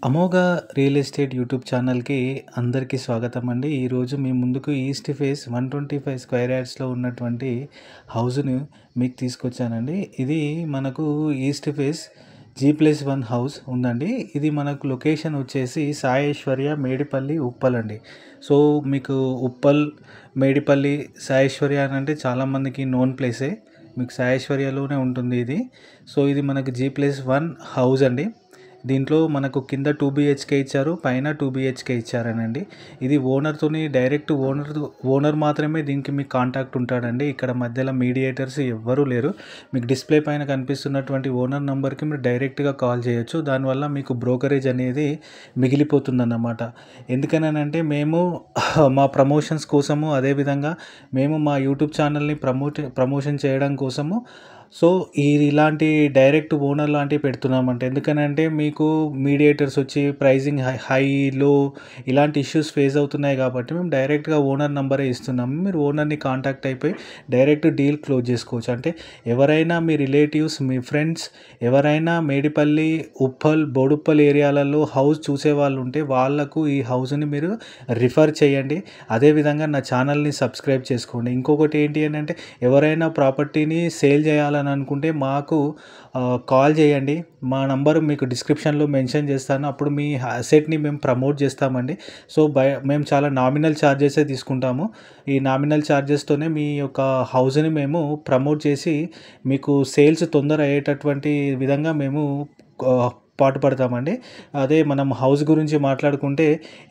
Amogha real estate YouTube ఛానల్‌కి అందరికీ స్వాగతం అండి. ఈరోజు మీ ముందుకు ఈస్ట్ ఫేస్ 125 స్క్వేర్ యార్డ్స్‌లో ఉన్నటువంటి హౌస్‌ని మీకు తీసుకొచ్చానండి. ఇది మనకు ఈస్ట్ ఫేస్ G+1 హౌస్ ఉందండి. ఇది మనకు లొకేషన్ వచ్చేసి సాయి ఐశ్వర్య మేడిపల్లి, ఉప్పల్ అండి. సో, మీకు ఉప్పల్, మేడిపల్లి, సాయి ఐశ్వర్య అని అంటే చాలామందికి నోన్ ప్లేసే. మీకు సాయి ఐశ్వర్యలోనే ఉంటుంది ఇది. సో, ఇది మనకు G+1 హౌస్ అండి. దీంట్లో మనకు కింద 2 BHK ఇచ్చారు. పైన 2 BHK ఇచ్చారనండి. ఇది ఓనర్‌తోని డైరెక్ట్ ఓనర్ మాత్రమే దీనికి మీకు కాంటాక్ట్ ఉంటాడండి. ఇక్కడ మధ్యలో మీడియేటర్స్ ఎవ్వరూ లేరు. మీకు డిస్‌ప్లే పైన కనిపిస్తున్నటువంటి ఓనర్ నంబర్‌కి మీరు డైరెక్ట్‌గా కాల్ చేయొచ్చు. దానివల్ల మీకు బ్రోకరేజ్ అనేది మిగిలిపోతుందన్నమాట. ఎందుకనంటే మేము మా ప్రమోషన్స్ కోసము, అదేవిధంగా మేము మా యూట్యూబ్ ఛానల్‌ని ప్రమోషన్ చేయడం కోసము సో, ఇలాంటి డైరెక్ట్ ఓనర్ లాంటివి పెడుతున్నామంటే. ఎందుకనంటే మీకు మీడియేటర్స్ వచ్చి ప్రైజింగ్ హై, లో ఇలాంటి ఇష్యూస్ ఫేస్ అవుతున్నాయి కాబట్టి మేము డైరెక్ట్‌గా ఓనర్ నంబరే ఇస్తున్నాము. మీరు ఓనర్‌ని కాంటాక్ట్ అయిపోయి డైరెక్ట్ డీల్ క్లోజ్ చేసుకోవచ్చు. అంటే ఎవరైనా మీ రిలేటివ్స్, మీ ఫ్రెండ్స్ ఎవరైనా మేడిపల్లి, ఉప్పల్, బోడుప్పల్ ఏరియాలలో హౌస్ చూసేవాళ్ళు ఉంటే వాళ్ళకు ఈ హౌస్‌ని మీరు రిఫర్ చేయండి. అదేవిధంగా నా ఛానల్‌ని సబ్స్క్రైబ్ చేసుకోండి. ఇంకొకటి ఏంటి అనంటే ఎవరైనా ప్రాపర్టీని సేల్ చేయాలని అనుకుంటే మాకు కాల్ చేయండి. మా నంబర్ మీకు డిస్క్రిప్షన్‌లో మెన్షన్ చేస్తాను. అప్పుడు మీ అసెట్‌ని మేము ప్రమోట్ చేస్తామండి. సో, మేము చాలా నామినల్ ఛార్జెసే తీసుకుంటాము. ఈ నామినల్ ఛార్జెస్‌తోనే మీ యొక్క హౌస్‌ని మేము ప్రమోట్ చేసి మీకు సేల్స్ తొందర అయ్యేటటువంటి విధంగా మేము పాటుపడతామండి. అదే మనం హౌస్ గురించి మాట్లాడుకుంటే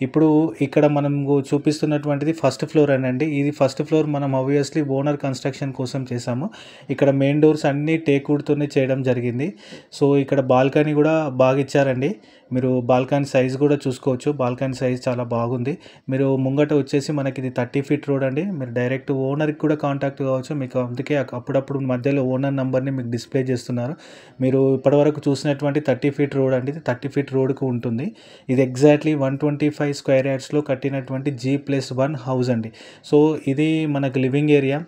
ఇప్పుడు ఇక్కడ మనం చూపిస్తున్నటువంటిది ఫస్ట్ ఫ్లోర్ అనండి. ఇది ఫస్ట్ ఫ్లోర్ మనం ఆబ్వియస్లీ ఓనర్ కన్స్ట్రక్షన్ కోసం చేసాము. ఇక్కడ మెయిన్ డోర్స్ అన్నీ టేక్ వుడ్‌తోనే చేయడం జరిగింది. సో, ఇక్కడ బాల్కనీ కూడా బాగా ఇచ్చారండి. మీరు బాల్కనీ సైజ్ కూడా చూసుకోవచ్చు. బాల్కనీ సైజ్ చాలా బాగుంది. మీరు ముంగట వచ్చేసి మనకి ఇది 30 ఫీట్ రోడ్ అండి. మీరు డైరెక్ట్ ఓనర్‌కి కూడా కాంటాక్ట్ కావచ్చు. మీకు అందుకే అప్పుడప్పుడు మధ్యలో ఓనర్ నంబర్‌ని మీకు డిస్‌ప్లే చేస్తున్నారు. మీరు ఇప్పటివరకు చూసినటువంటి 30 ఫీట్ రోడ్ అండి. ఇది 30 ఫీట్ రోడ్‌కు ఉంటుంది. ఇది ఎగ్జాక్ట్‌లీ 125 స్క్వేర్ యార్డ్స్‌లో కట్టినటువంటి G+1 హౌస్ అండి. సో, ఇది మనకు లివింగ్ ఏరియా.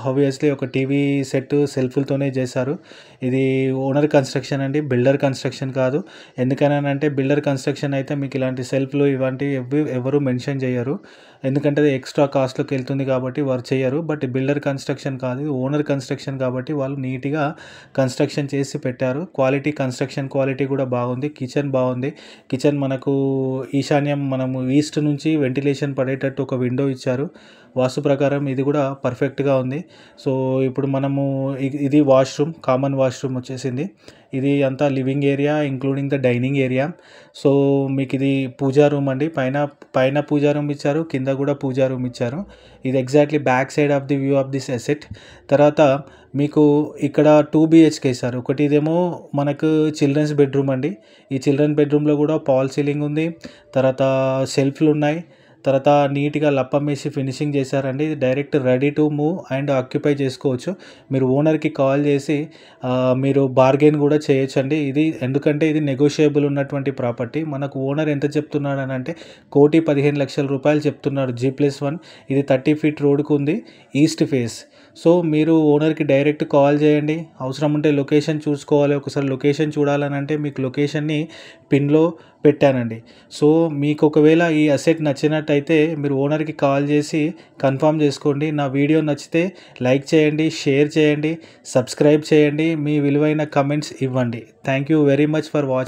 ఆబ్వియస్లీ ఒక టీవీ సెట్ సెల్ఫ్‌లతోనే చేశారు. ఇది ఓనర్ కన్స్ట్రక్షన్ అండి. బిల్డర్ కన్స్ట్రక్షన్ కాదు. ఎందుకనంటే బిల్డర్ కన్స్ట్రక్షన్ అయితే మీకు ఇలాంటి సెల్ఫ్‌లు ఇలాంటివి ఎవరు మెన్షన్ చేయరు. ఎందుకంటే అది ఎక్స్ట్రా కాస్ట్‌లోకి వెళ్తుంది కాబట్టి వారు చేయరు. బట్ బిల్డర్ కన్స్ట్రక్షన్ కాదు. ఓనర్ కన్స్ట్రక్షన్ కాబట్టి వాళ్ళు నీట్‌గా కన్స్ట్రక్షన్ చేసి పెట్టారు. కన్స్ట్రక్షన్ క్వాలిటీ కూడా బాగుంది. కిచెన్ బాగుంది. కిచెన్ మనకు ఈశాన్యం మనము ఈస్ట్ నుంచి వెంటిలేషన్ పడేటట్టు ఒక విండో ఇచ్చారు. వాస్తు ప్రకారం ఇది కూడా పర్ఫెక్ట్‌గా ఉంది. సో, ఇప్పుడు మనము ఇది వాష్‌రూమ్, కామన్ వాష్‌రూమ్ వచ్చేసింది. ఇది అంతా living area including the dining area. So, మీకు ఇది పూజా రూమ్ అండి. పైన పూజా రూమ్ ఇచ్చారు. కింద కూడా పూజా రూమ్ ఇచ్చారు. ఇది exactly back side of the view of this asset. తర్వాత మీకు ఇక్కడ 2 BHK ఇస్తారు. ఒకటి ఇదేమో మనకు చిల్డ్రన్స్ బెడ్రూమ్ అండి. ఈ చిల్డ్రన్ బెడ్రూమ్‌లో కూడా ఫాల్ సీలింగ్ ఉంది. తర్వాత షెల్ఫ్‌లు ఉన్నాయి. తర్వాత నీట్‌గా లప్పం వేసి ఫినిషింగ్ చేశారండి. ఇది direct ready to move and occupy చేసుకోవచ్చు. మీరు ఓనర్‌కి కాల్ చేసి మీరు బార్గెయిన్ కూడా చేయొచ్చండి. ఎందుకంటే ఇది నెగోషియబుల్ ఉన్నటువంటి ప్రాపర్టీ. మనకు ఓనర్ ఎంత చెప్తున్నాడనంటే 1,15,00,000 రూపాయలు చెప్తున్నాడు G+1. ఇది 30 ఫీట్ రోడ్‌కు ఉంది. East face. సో, మీరు ఓనర్‌కి డైరెక్ట్ కాల్ చేయండి. అవసరం ఉంటే లొకేషన్ చూసుకోవాలి. ఒకసారి లొకేషన్ చూడాలనంటే మీకు లొకేషన్‌ని పిన్‌లో పెట్టానండి. సో, మీకు ఒకవేళ ఈ అసెట్ నచ్చినట్టయితే మీరు ఓనర్‌కి కాల్ చేసి కన్ఫర్మ్ చేసుకోండి. నా వీడియో నచ్చితే లైక్ చేయండి, షేర్ చేయండి, సబ్స్క్రైబ్ చేయండి. మీ విలువైన కమెంట్స్ ఇవ్వండి. Thank you very much for watching.